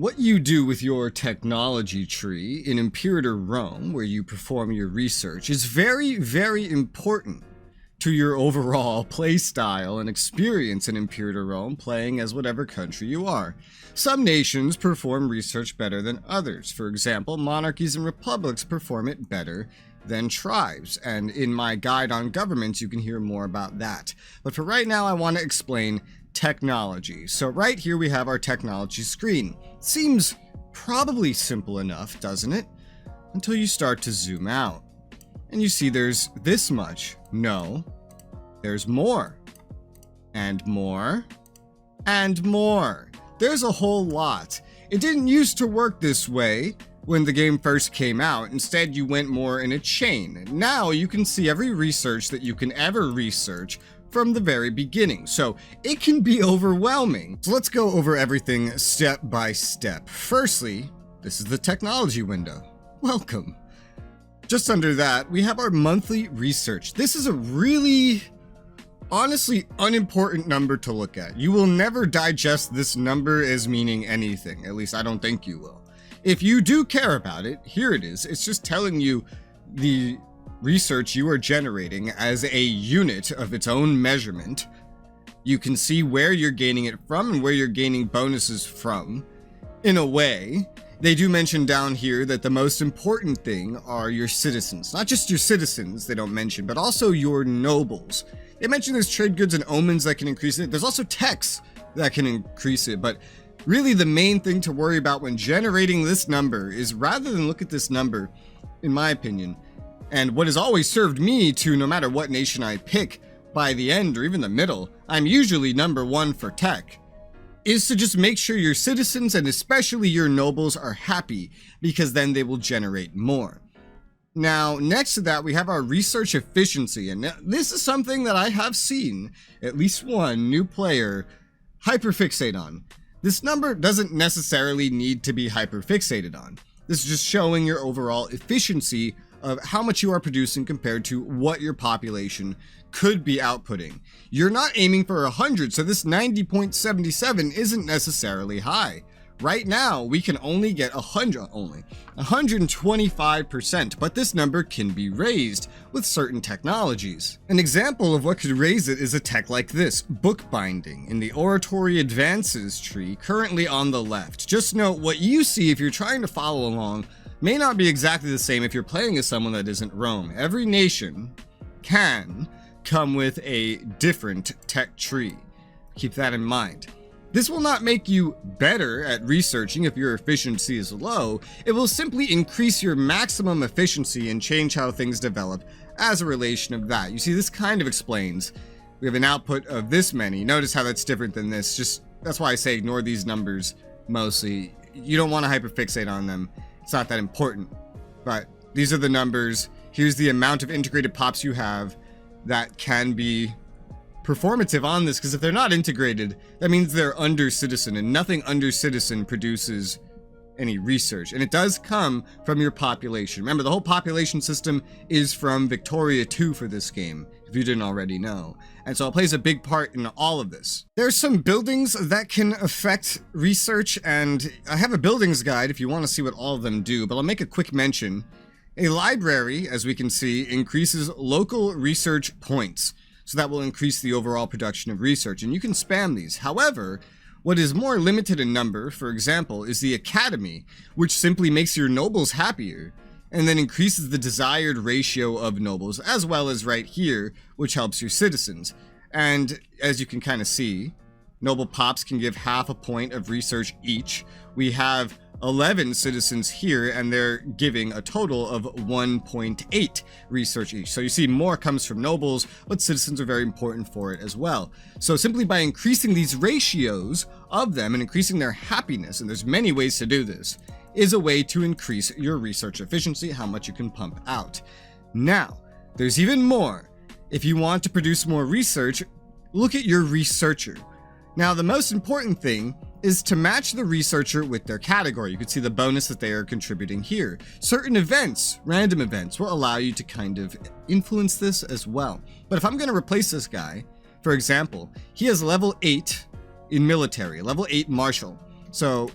What you do with your technology tree in Imperator Rome, where you perform your research, is very, very important to your overall playstyle and experience in Imperator Rome, playing as whatever country you are. Some nations perform research better than others. For example, monarchies and republics perform it better than tribes, and in my guide on governments you can hear more about that. But for right now I want to explain technology. So right here we have our technology screen. Seems probably simple enough, doesn't it? Until you start to zoom out. And you see there's this much. No, there's more. And more. And more. There's a whole lot. It didn't used to work this way when the game first came out. Instead, you went more in a chain. Now you can see every research that you can ever research from the very beginning, so it can be overwhelming. So let's go over everything step by step. Firstly, this is the technology window. Welcome. Just under that, we have our monthly research. This is a really, honestly, unimportant number to look at. You will never digest this number as meaning anything. At least I don't think you will. If you do care about it, here it is. It's just telling you the research you are generating as a unit of its own measurement. You can see where you're gaining it from and where you're gaining bonuses from. In a way, they do mention down here that the most important thing are your citizens. Not just your citizens, they don't mention, but also your nobles. They mention there's trade goods and omens that can increase it. There's also techs that can increase it, but really the main thing to worry about when generating this number is, rather than look at this number, in my opinion, and what has always served me to, no matter what nation I pick, by the end or even the middle, I'm usually number one for tech, is to just make sure your citizens and especially your nobles are happy, because then they will generate more. Now, next to that, we have our research efficiency, and this is something that I have seen at least one new player hyperfixate on. This number doesn't necessarily need to be hyperfixated on. This is just showing your overall efficiency of how much you are producing compared to what your population could be outputting. You're not aiming for 100, so this 90.77 isn't necessarily high. Right now, we can only get 125%, but this number can be raised with certain technologies. An example of what could raise it is a tech like this, bookbinding, in the Oratory Advances tree, currently on the left. Just note, what you see if you're trying to follow along may not be exactly the same if you're playing as someone that isn't Rome. Every nation can come with a different tech tree. Keep that in mind. This will not make you better at researching if your efficiency is low. It will simply increase your maximum efficiency and change how things develop as a relation of that. You see, this kind of explains. We have an output of this many. Notice how that's different than this. That's why I say ignore these numbers mostly. You don't want to hyperfixate on them. It's not that important, but these are the numbers. Here's the amount of integrated pops you have that can be performative on this, because if they're not integrated, that means they're under citizen, and nothing under citizen produces any research. And it does come from your population. Remember, the whole population system is from Victoria 2 for this game, if you didn't already know. And so it plays a big part in all of this. There's some buildings that can affect research, and I have a buildings guide if you want to see what all of them do, but I'll make a quick mention. A library, as we can see, increases local research points. So that will increase the overall production of research, and you can spam these. However, what is more limited in number, for example, is the academy, which simply makes your nobles happier, and then increases the desired ratio of nobles, as well as right here, which helps your citizens. And as you can kind of see, noble pops can give half a point of research each. We have 11 citizens here, and they're giving a total of 1.8 research each. So you see more comes from nobles, but citizens are very important for it as well. So simply by increasing these ratios of them and increasing their happiness, and there's many ways to do this, is a way to increase your research efficiency, how much you can pump out. Now, there's even more. If you want to produce more research, look at your researcher. Now, the most important thing is to match the researcher with their category. You can see the bonus that they are contributing here. Certain events, random events, will allow you to kind of influence this as well. But if I'm going to replace this guy, for example, he has level 8 in military, level 8 martial. So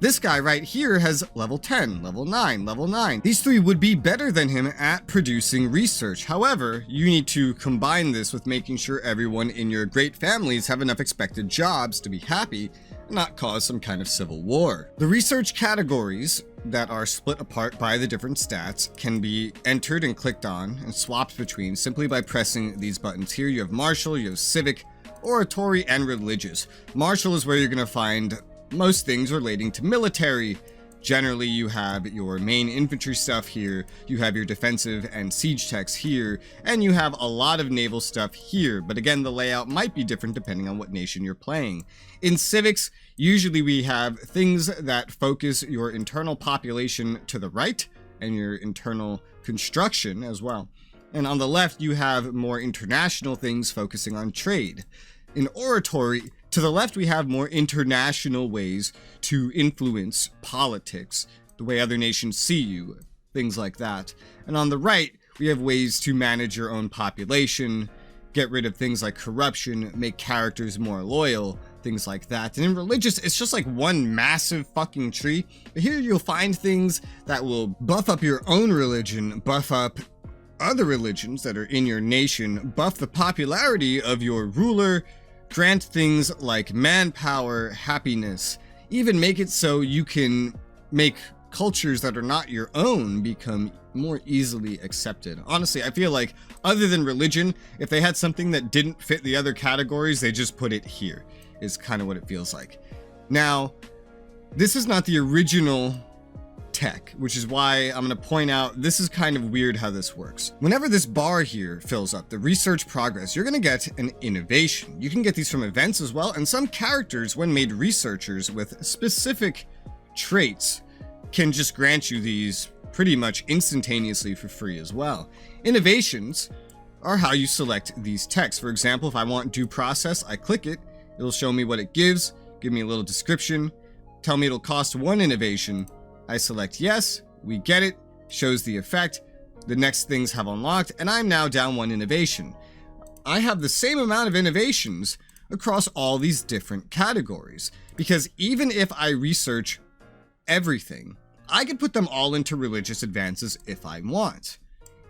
This guy right here has level 10, level 9, level 9. These three would be better than him at producing research. However, you need to combine this with making sure everyone in your great families have enough expected jobs to be happy and not cause some kind of civil war. The research categories that are split apart by the different stats can be entered and clicked on and swapped between simply by pressing these buttons here. You have martial, you have civic, oratory, and religious. Martial is where you're going to find most things relating to military. Generally, you have your main infantry stuff here, you have your defensive and siege techs here, and you have a lot of naval stuff here. But again, the layout might be different depending on what nation you're playing. In civics, usually we have things that focus your internal population to the right and your internal construction as well. And on the left, you have more international things focusing on trade. In oratory, to the left, we have more international ways to influence politics, the way other nations see you, things like that. And on the right, we have ways to manage your own population, get rid of things like corruption, make characters more loyal, things like that. And in religious, it's just like one massive fucking tree. But here you'll find things that will buff up your own religion, buff up other religions that are in your nation, buff the popularity of your ruler, grant things like manpower, happiness, even make it so you can make cultures that are not your own become more easily accepted. Honestly, I feel like other than religion, if they had something that didn't fit the other categories, they just put it here, is kind of what it feels like. Now, this is not the original tech, which is why I'm going to point out this is kind of weird how this works. Whenever this bar here fills up, the research progress, you're going to get an innovation. You can get these from events as well, and some characters, when made researchers with specific traits, can just grant you these pretty much instantaneously for free as well. Innovations are how you select these techs. For example, if I want due process, I click it, it'll show me what it gives, give me a little description, tell me it'll cost 1 innovation. I select yes, we get it, shows the effect, the next things have unlocked, and I'm now down 1 innovation. I have the same amount of innovations across all these different categories, because even if I research everything, I could put them all into religious advances if I want.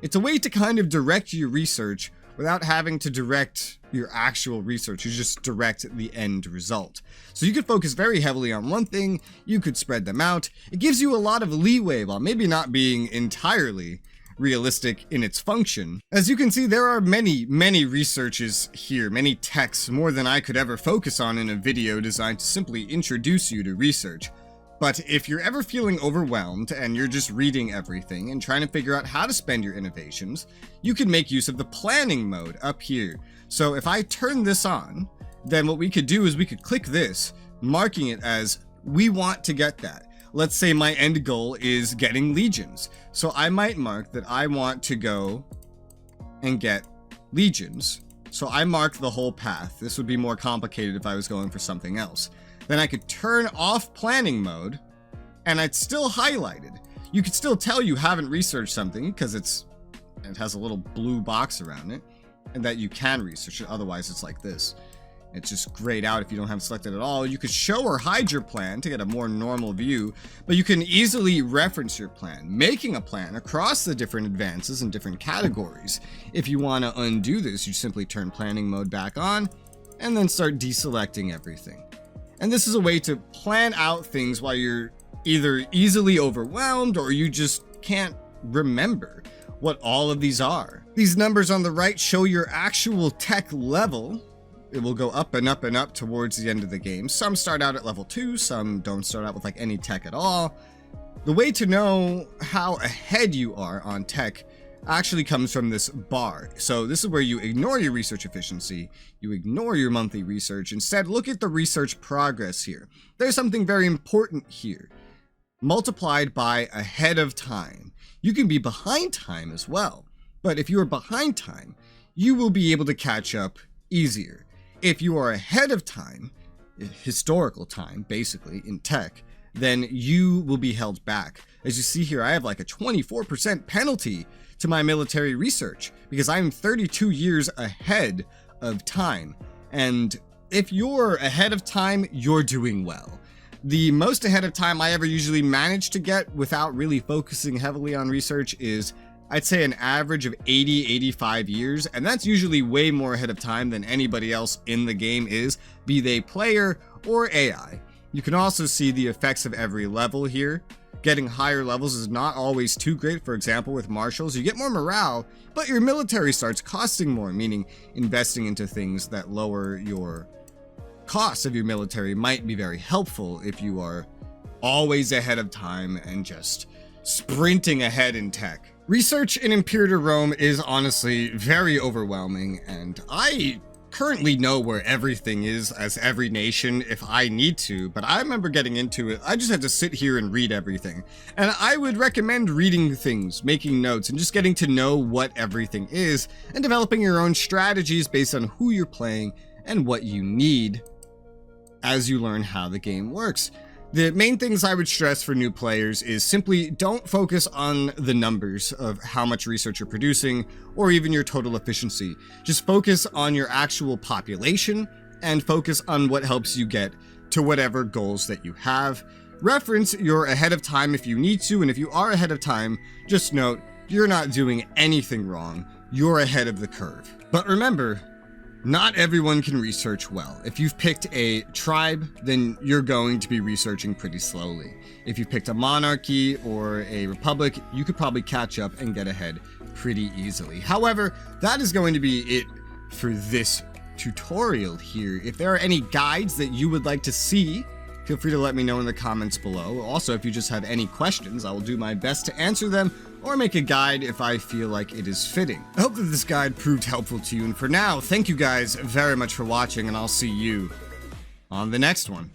It's a way to kind of direct your research without having to direct your actual research. You just direct the end result. So you could focus very heavily on one thing, you could spread them out. It gives you a lot of leeway while maybe not being entirely realistic in its function. As you can see, there are many researches here, many techs, more than I could ever focus on in a video designed to simply introduce you to research. But if you're ever feeling overwhelmed and you're just reading everything and trying to figure out how to spend your innovations, you can make use of the planning mode up here. So if I turn this on, then what we could do is we could click this, marking it as we want to get that. Let's say my end goal is getting legions. So I might mark that I want to go and get legions. So I mark the whole path. This would be more complicated if I was going for something else. Then I could turn off planning mode and it's still highlighted. You could still tell you haven't researched something because it has a little blue box around it and that you can research it. Otherwise it's like this. It's just grayed out if you don't have it selected at all. You could show or hide your plan to get a more normal view, but you can easily reference your plan, making a plan across the different advances and different categories. If you want to undo this, you simply turn planning mode back on and then start deselecting everything. And this is a way to plan out things while you're either easily overwhelmed or you just can't remember what all of these are. These numbers on the right show your actual tech level. It will go up and up and up towards the end of the game. Some start out at level 2, some don't start out with like any tech at all. The way to know how ahead you are on tech actually comes from this bar. So this is where you ignore your research efficiency, you ignore your monthly research, instead look at the research progress here. There's something very important here. Multiplied by ahead of time. You can be behind time as well, but if you are behind time, you will be able to catch up easier. If you are ahead of time, historical time basically in tech, then you will be held back. As you see here, I have like a 24% penalty to my military research because I'm 32 years ahead of time. And if you're ahead of time, you're doing well. The most ahead of time I ever usually manage to get without really focusing heavily on research is, I'd say, an average of 80-85 years, and that's usually way more ahead of time than anybody else in the game is, be they player or AI. You can also see the effects of every level here. Getting higher levels is not always too great. For example, with marshals, you get more morale, but your military starts costing more, meaning investing into things that lower your cost of your military might be very helpful if you are always ahead of time and just sprinting ahead in tech. Research in Imperator Rome is honestly very overwhelming, and I currently know where everything is as every nation if I need to, but I remember getting into it, I just had to sit here and read everything. And I would recommend reading things, making notes, and just getting to know what everything is, and developing your own strategies based on who you're playing and what you need as you learn how the game works. The main things I would stress for new players is simply don't focus on the numbers of how much research you're producing or even your total efficiency. Just focus on your actual population and focus on what helps you get to whatever goals that you have. Reference your ahead of time if you need to, and if you are ahead of time, just note you're not doing anything wrong. You're ahead of the curve. But remember, not everyone can research well. If you've picked a tribe, then you're going to be researching pretty slowly. If you picked a monarchy or a republic, you could probably catch up and get ahead pretty easily. However, that is going to be it for this tutorial here. If there are any guides that you would like to see, feel free to let me know in the comments below. Also, if you just have any questions, I will do my best to answer them or make a guide if I feel like it is fitting. I hope that this guide proved helpful to you, and for now, thank you guys very much for watching, and I'll see you on the next one.